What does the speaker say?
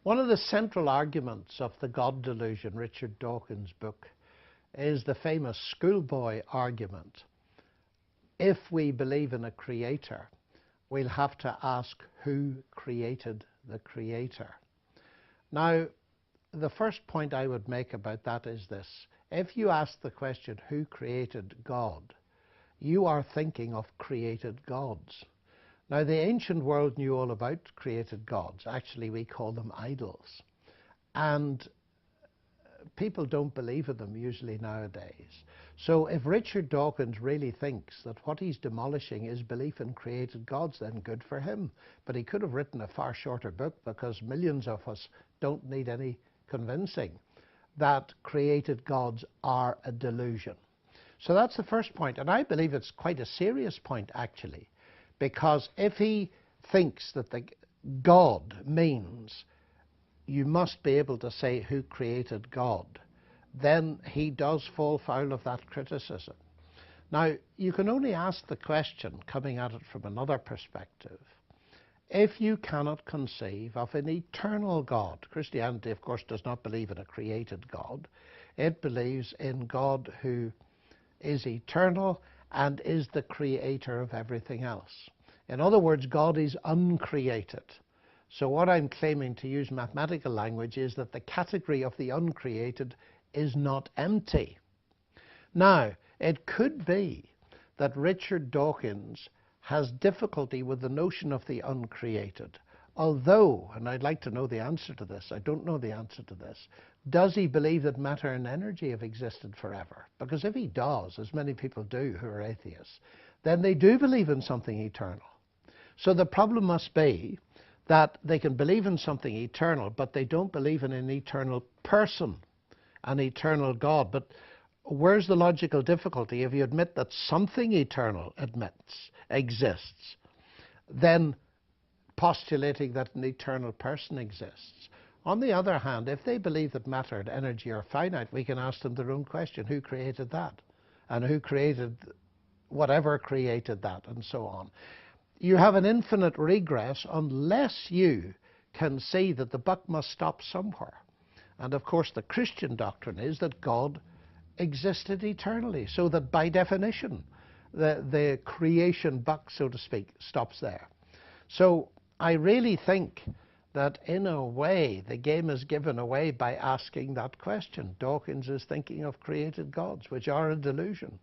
One of the central arguments of the God delusion, Richard Dawkins' book, is the famous schoolboy argument. If we believe in a creator, we'll have to ask who created the creator. Now, the first point I would make about that is this. If you ask the question, who created God, you are thinking of created gods. Now, the ancient world knew all about created gods. Actually, we call them idols. And people don't believe in them usually nowadays. So if Richard Dawkins really thinks that what he's demolishing is belief in created gods, then good for him. But he could have written a far shorter book, because millions of us don't need any convincing that created gods are a delusion. So that's the first point. And I believe it's quite a serious point, actually. Because if he thinks that the God means you must be able to say who created God, then he does fall foul of that criticism. Now, you can only ask the question, coming at it from another perspective, if you cannot conceive of an eternal God. Christianity, of course, does not believe in a created God. It believes in God who is eternal and is the creator of everything else. In other words, God is uncreated. So what I'm claiming, to use mathematical language, is that the category of the uncreated is not empty. Now, it could be that Richard Dawkins has difficulty with the notion of the uncreated. Although, and I'd like to know the answer to this, I don't know the answer to this, does he believe that matter and energy have existed forever? Because if he does, as many people do who are atheists, then they do believe in something eternal. So the problem must be that they can believe in something eternal, but they don't believe in an eternal person, an eternal God. But where's the logical difficulty? If you admit that something eternal exists, then postulating that an eternal person exists. On the other hand, if they believe that matter and energy are finite, we can ask them their own question: who created that? And who created whatever created that, and so on. You have an infinite regress unless you can see that the buck must stop somewhere. And of course, the Christian doctrine is that God existed eternally, so that by definition, the creation buck, so to speak, stops there. So I really think that in a way the game is given away by asking that question. Dawkins is thinking of created gods, which are a delusion.